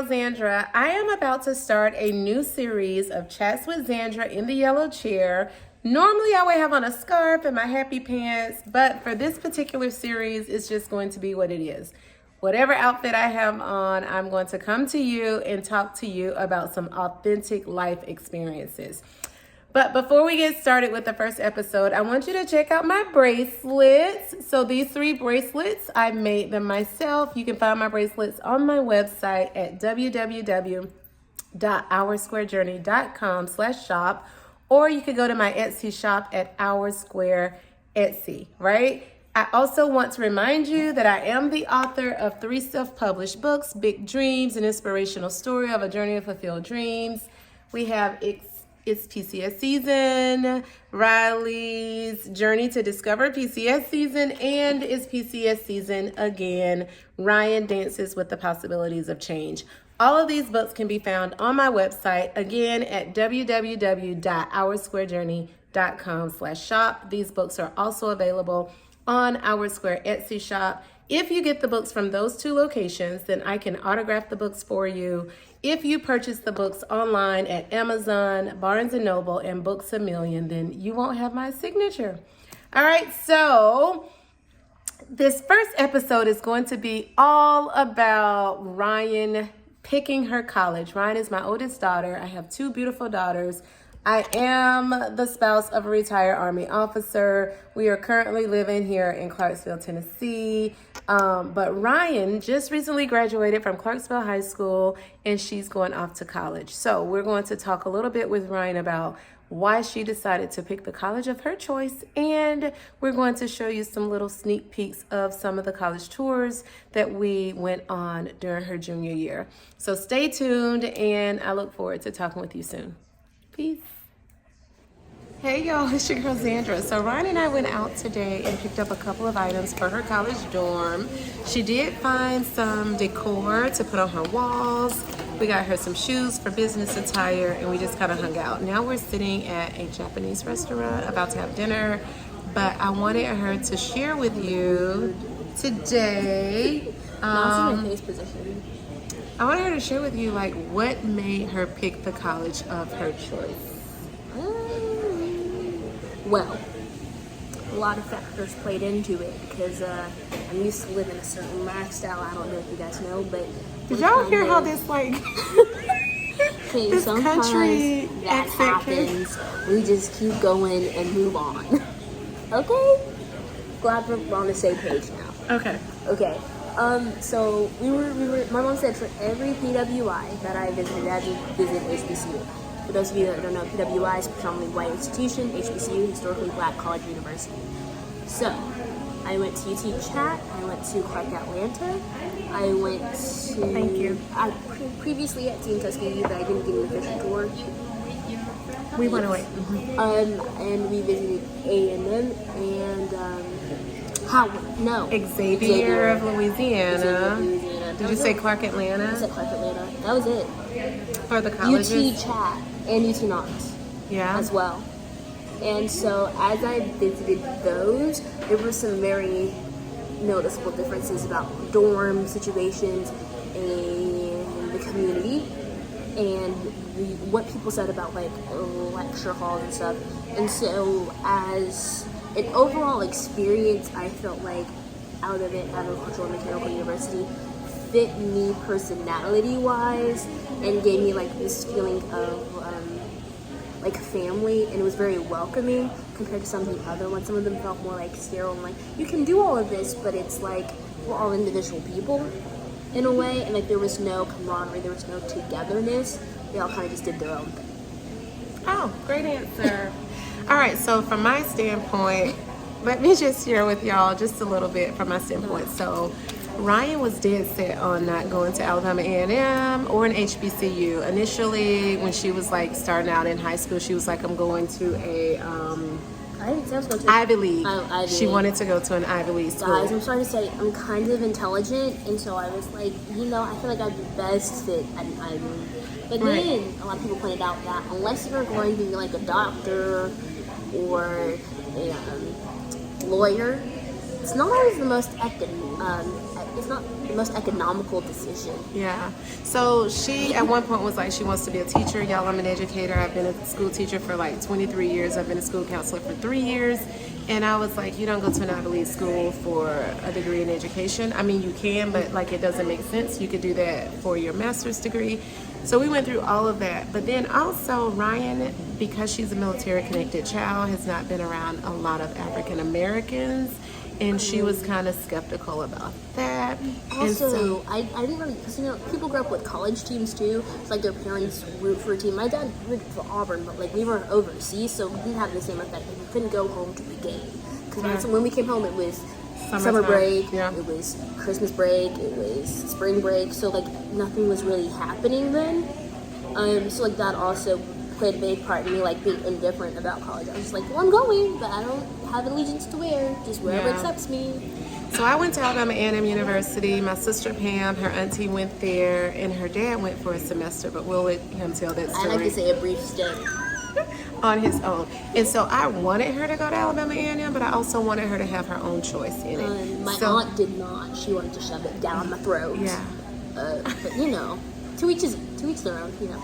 Zandra. I am about to start a new series of chats with Zandra in the yellow chair. Normally I would have on a scarf and my happy pants, but for this particular series, it's just going to be what it is. Whatever outfit I have on, I'm going to come to you and talk to you about some authentic life experiences. But before we get started with the first episode, I want you to check out my bracelets. So these 3 bracelets, I made them myself. You can find my bracelets on my website at www.oursquarejourney.com/shop, or you could go to my Etsy shop at Our Square Etsy, right? I also want to remind you that I am the author of 3 self-published books, Big Dreams, an inspirational story of a journey of fulfilled dreams. We have It's PCS Season, Riley's Journey to Discover PCS Season, and It's PCS Season Again, Ryan Dances with the Possibilities of Change. All of these books can be found on my website, again, at www.oursquarejourney.com/shop. These books are also available on Our Square Etsy shop. If you get the books from those 2 locations, then I can autograph the books for you. If you purchase the books online at Amazon, Barnes & Noble, and Books A Million, then you won't have my signature. All right, so this first episode is going to be all about Ryan picking her college. Ryan is my oldest daughter. I have 2 beautiful daughters. I am the spouse of a retired Army officer. We are currently living here in Clarksville, Tennessee. But Ryan just recently graduated from Clarksville High School, and she's going off to college. So we're going to talk a little bit with Ryan about why she decided to pick the college of her choice, and we're going to show you some little sneak peeks of some of the college tours that we went on during her junior year. So stay tuned, and I look forward to talking with you soon. Peace. Hey y'all, it's your girl Zandra. So Ryan and I went out today and picked up a couple of items for her college dorm. She did find some decor to put on her walls. We got her some shoes for business attire, and we just kind of hung out. Now we're sitting at a Japanese restaurant about to have dinner, but I wanted her to share with you today. My face position. I wanted her to share with you like what made her pick the college of her choice. Well, a lot of factors played into it because I'm used to living a certain lifestyle. I don't know if you guys know, but did y'all hear how this like okay, this sometimes country that accent happens. We just keep going and move on. Okay? Glad we're on the same page now. Okay. Okay. So we were. My mom said for every PWI that I visited, I had to visit HBCU. For those of you that don't know, PWI is a predominantly white institution, HBCU, historically black college university. So, I went to UT Chat, I went to Clark Atlanta, I went to... Thank you. I previously at Team Tuskegee, but I didn't get an official tour. We went away. And we visited A&M and Howard. No. Xavier of Louisiana. Xavier of Louisiana. Did you say Clark I Atlanta? said Clark Atlanta. That was it. For the colleges? UT Chat and UT Knox. Yeah. As well. And so as I visited those, there were some very noticeable differences about dorm situations and the community and what people said about like lecture halls and stuff. And so as an overall experience, I felt like out of it, Agricultural and Mechanical University fit me personality wise and gave me like this feeling of like family, and it was very welcoming compared to some of the other ones. Some of them felt more like sterile and like you can do all of this, but it's like we're all individual people in a way, and like there was no camaraderie, there was no togetherness. They all kind of just did their own thing. Oh, great answer. All right, so from my standpoint, let me just share with y'all just a little bit from my standpoint. So Ryan was dead set on not going to Alabama A&M or an HBCU. Initially, when she was like starting out in high school, she was like, I'm going to a Ivy League. She wanted to go to an Ivy League school. Guys, I'm sorry to say, I'm kind of intelligent, and so I was like, I feel like I'd be best fit at an Ivy League. But then, a lot of people pointed out that unless you're going to be like a doctor or a lawyer, it's not always the most it's not the most economical decision. Yeah. So she at one point was like, she wants to be a teacher. Y'all, I'm an educator. I've been a school teacher for like 23 years. I've been a school counselor for 3 years. And I was like, you don't go to an Ivy League school for a degree in education. I mean, you can, but like it doesn't make sense. You could do that for your master's degree. So we went through all of that. But then also Ryan, because she's a military connected child, has not been around a lot of African Americans. And she was kind of skeptical about that. Also, I didn't really, because people grow up with college teams too. It's like their parents root for a team. My dad rooted for Auburn, but like we were overseas, so we didn't have the same effect. Like, we couldn't go home to the game because when we came home, it was summer break, it was Christmas break, it was spring break. So like nothing was really happening then. So like that also played a big part in me like being indifferent about college. I was just like, well, I'm going, but I don't have allegiance to wear, just wherever accepts me. So I went to Alabama A&M University. My sister Pam, her auntie went there, and her dad went for a semester, but we'll let him tell that story. I like to say a brief stint. On his own. And so I wanted her to go to Alabama A&M, but I also wanted her to have her own choice in it. My aunt did not. She wanted to shove it down my throat. Yeah. But you know, to each their own, you know.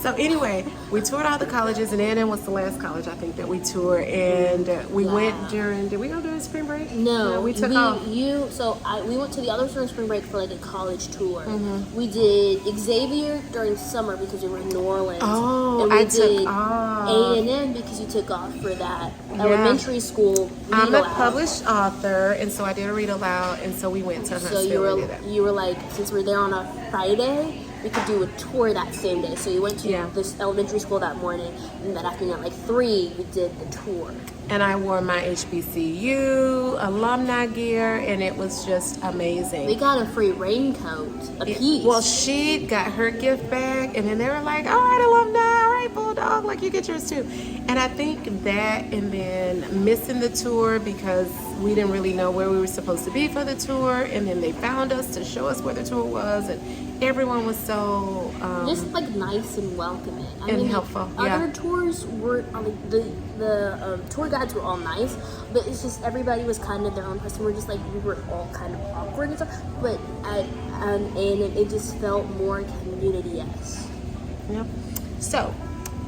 So anyway, we toured all the colleges, and A&M was the last college I think that we toured, and we went during. Did we go during spring break? No, we took off. We went to the other during spring break for like a college tour. Mm-hmm. We did Xavier during summer because we were in New Orleans. Oh, and we took did off. A&M because you took off for that elementary school. I'm a published author, and so I did a read aloud, and so we went to Huntsville. So you were like, since we're there on a Friday, we could do a tour that same day. So you went to this elementary school that morning, and that afternoon at like 3, we did the tour. And I wore my HBCU alumni gear, and it was just amazing. We got a free raincoat, a piece. Well, she got her gift back, and then they were like, all right, alumni, all right, Bulldog, like you get yours too. And I think that, and then missing the tour because we didn't really know where we were supposed to be for the tour, and then they found us to show us where the tour was, and everyone was so just like nice and welcoming. I and mean, helpful. Other tours were like the tour guides were all nice, but it's just everybody was kind of their own person. We're just like we were all kind of awkward and stuff. But and it just felt more community-esque. Yep. So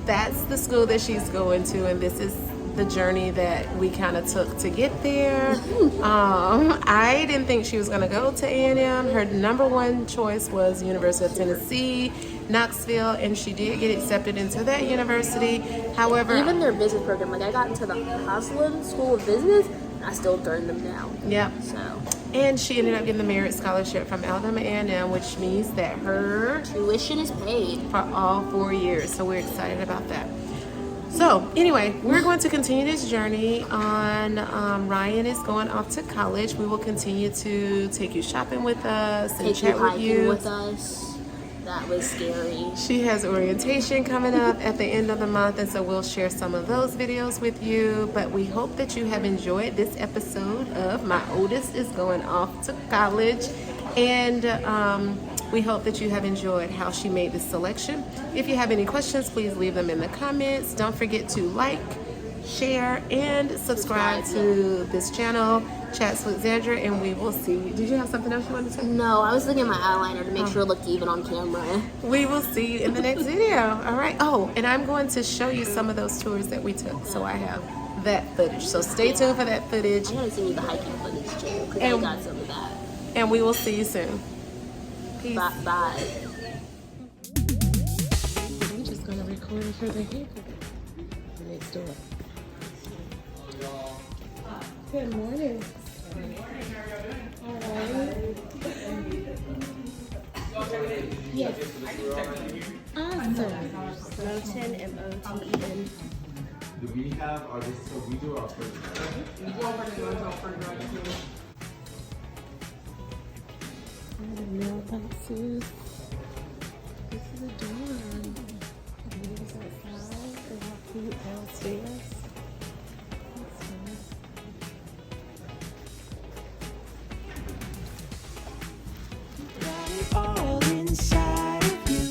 that's the school that she's going to, and this is the journey that we kind of took to get there. I didn't think she was going to go to A&M. Her number one choice was University of Tennessee, Knoxville, and she did get accepted into that university. However, even their business program, like I got into the Haslam School of Business, and I still turned them down. Yep. So. And she ended up getting the merit scholarship from Alabama A&M, which means that her tuition is paid for all 4 years. So we're excited about that. So anyway, we're going to continue this journey on Ryan is going off to college. We will continue to take you shopping with us and chat with you. With us. That was scary. She has orientation coming up at the end of the month, and so we'll share some of those videos with you. But we hope that you have enjoyed this episode of My Oldest is Going Off to College. And we hope that you have enjoyed how she made this selection. If you have any questions, please leave them in the comments. Don't forget to like, share, and subscribe to this channel, Chats with Zandra, and we will see you. Did you have something else you wanted to say? No, I was looking at my eyeliner to make sure it looked even on camera. We will see you in the next video. All right. Oh, and I'm going to show you some of those tours that we took, so I have that footage. So stay tuned for that footage. I gotta send you the hiking footage too, because I got some of that. And we will see you soon. Peace. Bye. I'm just gonna record for the haircut next door. Good morning. Yes. Awesome. Moten, M-O-T-E-N. Do we have, are this, so we do our first mailboxes. This is a dorm. Leaves outside and walk you downstairs. That's nice. All inside of you.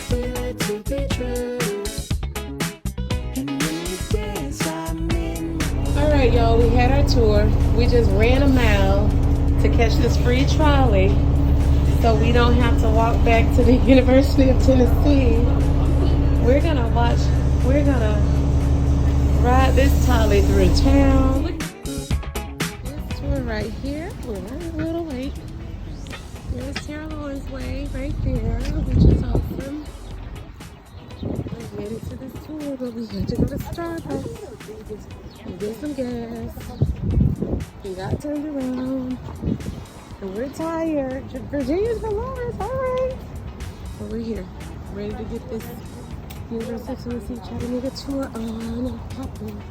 Feel it to be true. And when you dance, I'm in. All right, y'all. We had our tour. We just ran a mile. to catch this free trolley so we don't have to walk back to the University of Tennessee. We're gonna ride this trolley through town. This tour right here, we're running a little late. There's Caroline's Way right there, which is awesome. We're headed to this tour, but we had to go to Starbucks and get some gas. We got turned around, and we're tired. Virginia's for Lawrence, all right. But we're here, ready to get this University of Tennessee Chattanooga tour on and popping.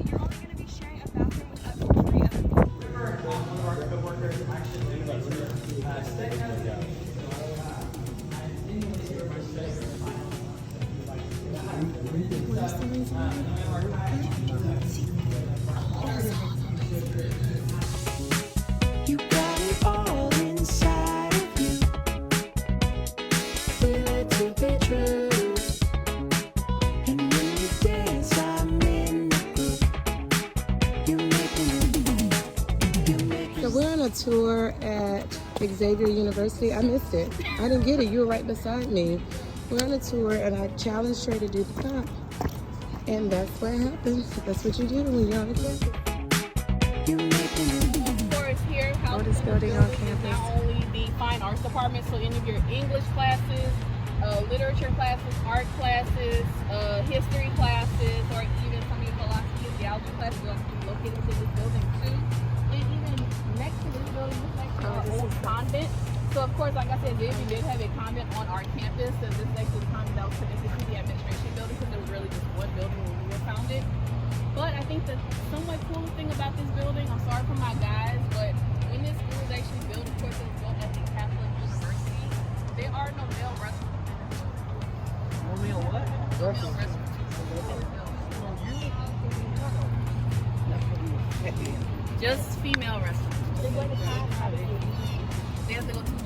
You're only going to be sharing a bathroom with up to 3 other people. You got it all inside of you. Feel it to be true. And when you dance, I'm in the group. You make me So we're on a tour at Xavier University. I missed it. I didn't get it. You were right beside me. We're on a tour, and I challenged her to do the comp. And that's what happens. That's what you do when you're on a campus. you make me Tours here, Oldest building on campus. not only the fine arts department, so any of your English classes, literature classes, art classes, history classes, or even some of your philosophy and theology classes are located within this building too. And even next to this building is actually our old convent. So of course, like I said, we did have a convent on our campus, and this is actually the convent that was connected to the administration building, because there was really just one building when we were founded. But I think the somewhat coolest thing about this building, I'm sorry for my guys, but when this school was actually built, of course it was built at the Catholic University, there are no male restrooms in this building. No male what? No male restrooms in this building. Just female restrooms. They have to go to the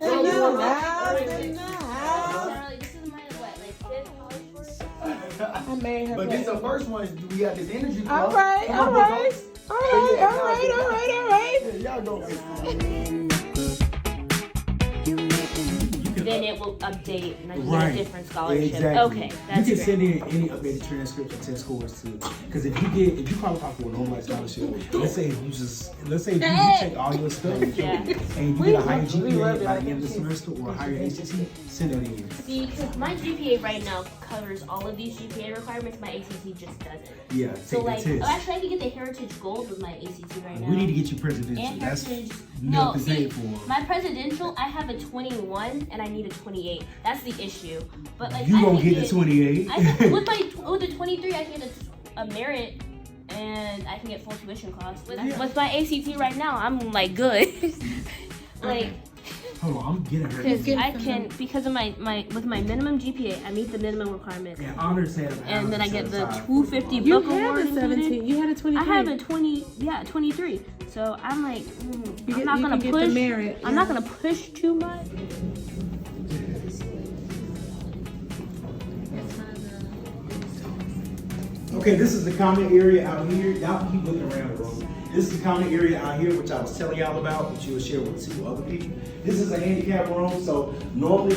Charlie, this is my fifth college. I made her. But this the first one. We got this energy club. All right. Come on, Yeah, y'all don't. you make me Then it will update and I can Right. get a different scholarship. Exactly. Okay, that's you great. can send in any updated transcripts and test scores too. Because if you qualify for a normal scholarship, let's say if you take all your stuff Yeah. and you get a higher GPA by the end of the semester or a higher ACT, send it in. See, because my GPA right now covers all of these GPA requirements, my ACT just doesn't. Yeah, So take like, the test. actually I could get the Heritage Gold with my ACT right now. We need to get you presidential. And That's Heritage. nothing see, paid for. my presidential, I have a 21 and I need a 28. That's the issue. But like, You I gonna can get the 28. I can, with the 23, I can get a merit, and I can get full tuition costs. With my ACT right now, I'm like good. Like, Hold on, I'm getting her. because I can, because of my with my minimum GPA, I meet the minimum requirements, And honors have and then I get the set aside 250 You book had award a 17. included. You had a 23. I have a 23. So I'm like, I'm not gonna can get the push. merit, I'm not gonna push too much. Okay, this is the common area out here. Y'all keep looking around the room. This is the common area out here, which I was telling y'all about, which you'll share with two other people. This is a handicap room, so normally.